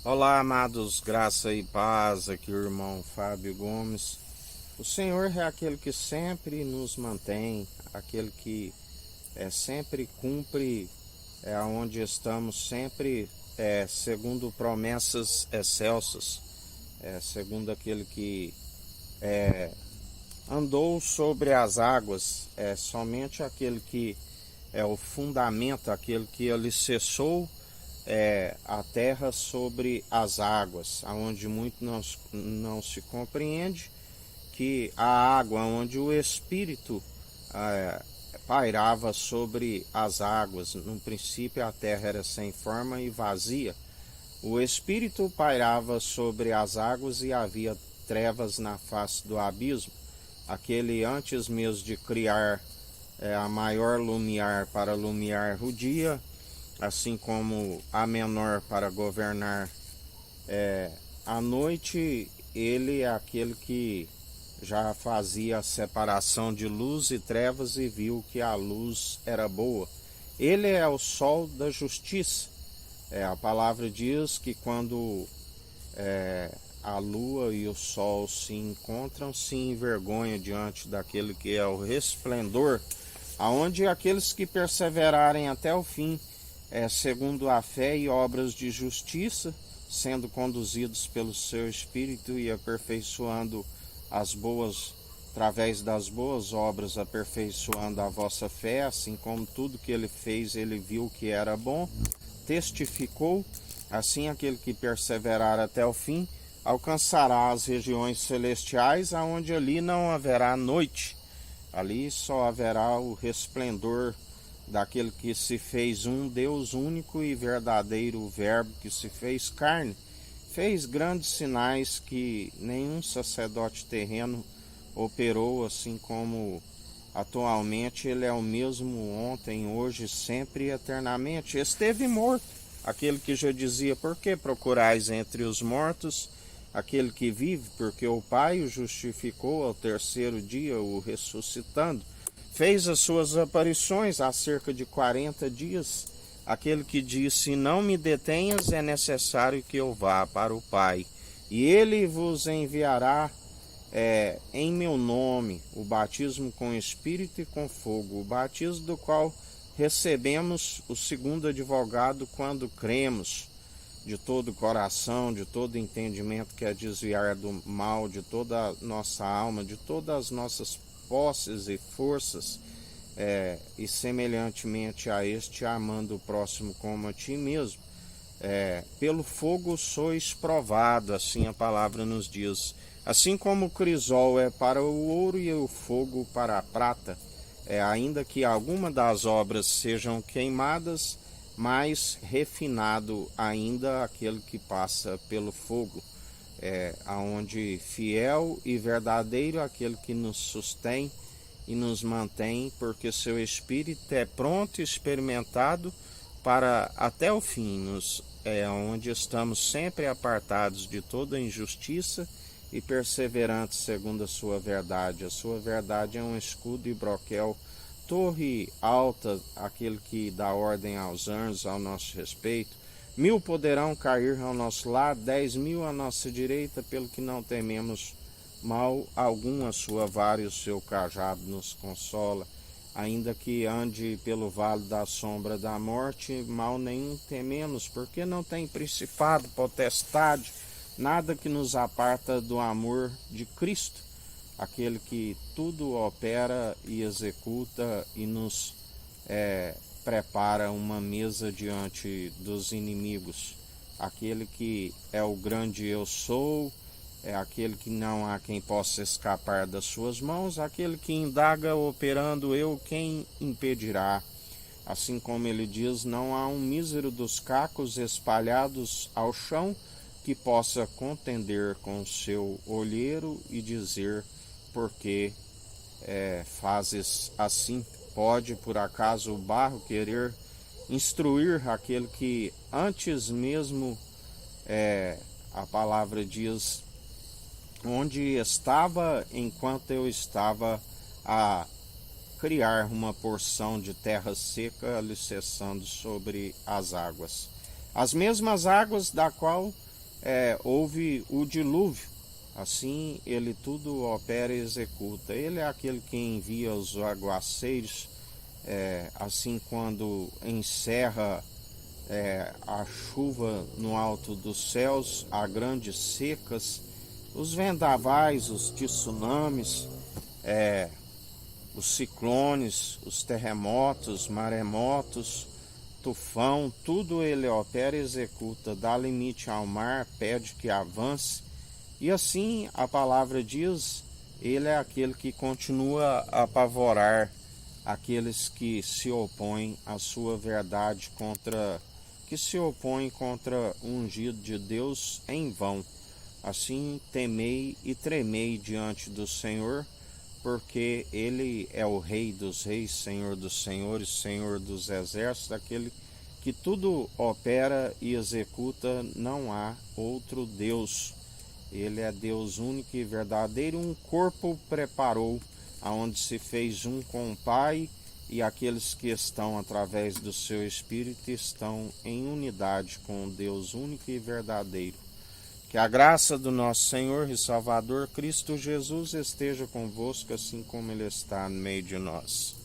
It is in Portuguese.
Olá, amados, graça e paz, aqui o irmão Fábio Gomes. O Senhor é aquele que sempre nos mantém, aquele que sempre cumpre onde estamos, sempre segundo promessas excelsas, segundo aquele que andou sobre as águas, somente aquele que é o fundamento, aquele que alicerçou a terra sobre as águas, aonde muito não se compreende que a água, onde o Espírito é, pairava sobre as águas. No princípio a terra era sem forma e vazia. O Espírito pairava sobre as águas e havia trevas na face do abismo. Aquele antes mesmo de criar a maior lumiar para iluminar o dia, assim como a menor para governar a noite, ele é aquele que já fazia a separação de luz e trevas e viu que a luz era boa. Ele é o sol da justiça. A palavra diz que quando a lua e o sol se encontram, se envergonham diante daquele que é o resplendor, aonde aqueles que perseverarem até o fim, segundo a fé e obras de justiça, sendo conduzidos pelo seu Espírito e aperfeiçoando as boas, através das boas obras, aperfeiçoando a vossa fé, assim como tudo que ele fez, ele viu que era bom, testificou. Assim aquele que perseverar até o fim alcançará as regiões celestiais, aonde ali não haverá noite. Ali só haverá o resplendor daquele que se fez um Deus único e verdadeiro, o Verbo que se fez carne. Fez grandes sinais que nenhum sacerdote terreno operou, assim como atualmente ele é o mesmo ontem, hoje, sempre e eternamente. Esteve morto, aquele que já dizia: por que procurais entre os mortos aquele que vive? Porque o Pai o justificou ao terceiro dia, o ressuscitando. Fez as suas aparições há cerca de 40 dias. Aquele que disse: não me detenhas, é necessário que eu vá para o Pai, e ele vos enviará em meu nome o batismo com Espírito e com fogo, o batismo do qual recebemos o segundo advogado quando cremos de todo o coração, de todo entendimento, que é desviar do mal, de toda a nossa alma, de todas as nossas posses e forças, e semelhantemente a este, amando o próximo como a ti mesmo. Pelo fogo sois provado, assim a palavra nos diz. Assim como o crisol é para o ouro e o fogo para a prata, ainda que alguma das obras sejam queimadas, mais refinado ainda aquele que passa pelo fogo, aonde fiel e verdadeiro aquele que nos sustém e nos mantém, porque seu espírito é pronto e experimentado para até o fim, onde estamos sempre apartados de toda injustiça e perseverantes segundo a sua verdade. A sua verdade é um escudo e broquel, torre alta, aquele que dá ordem aos anjos ao nosso respeito. 1000 poderão cair ao nosso lado, 10.000 à nossa direita, pelo que não tememos mal algum. A sua vara e o seu cajado nos consola. Ainda que ande pelo vale da sombra da morte, mal nenhum tememos, porque não tem principado, potestade, nada que nos aparta do amor de Cristo, aquele que tudo opera e executa e nos prepara uma mesa diante dos inimigos, aquele que é o grande eu sou, é aquele que não há quem possa escapar das suas mãos, aquele que indaga operando eu, quem impedirá? Assim como ele diz, não há um mísero dos cacos espalhados ao chão que possa contender com o seu olheiro e dizer: por que fazes assim? Pode por acaso o barro querer instruir aquele que antes mesmo, a palavra diz, onde estava enquanto eu estava a criar uma porção de terra seca alicerçando sobre as águas. As mesmas águas da qual houve o dilúvio. Assim ele tudo opera e executa. Ele é aquele que envia os aguaceiros, assim quando encerra a chuva no alto dos céus, há grandes secas, os vendavais, os tsunamis, os ciclones, os terremotos, maremotos, tufão, tudo ele opera e executa, dá limite ao mar, pede que avance. E assim a palavra diz, ele é aquele que continua a apavorar aqueles que se opõem à sua verdade, que se opõem contra o ungido de Deus em vão. Assim temei e tremei diante do Senhor, porque ele é o Rei dos reis, Senhor dos senhores, Senhor dos exércitos, aquele que tudo opera e executa, não há outro Deus. Ele é Deus único e verdadeiro, um corpo preparou, aonde se fez um com o Pai, e aqueles que estão através do seu Espírito estão em unidade com o Deus único e verdadeiro. Que a graça do nosso Senhor e Salvador Cristo Jesus esteja convosco, assim como Ele está no meio de nós.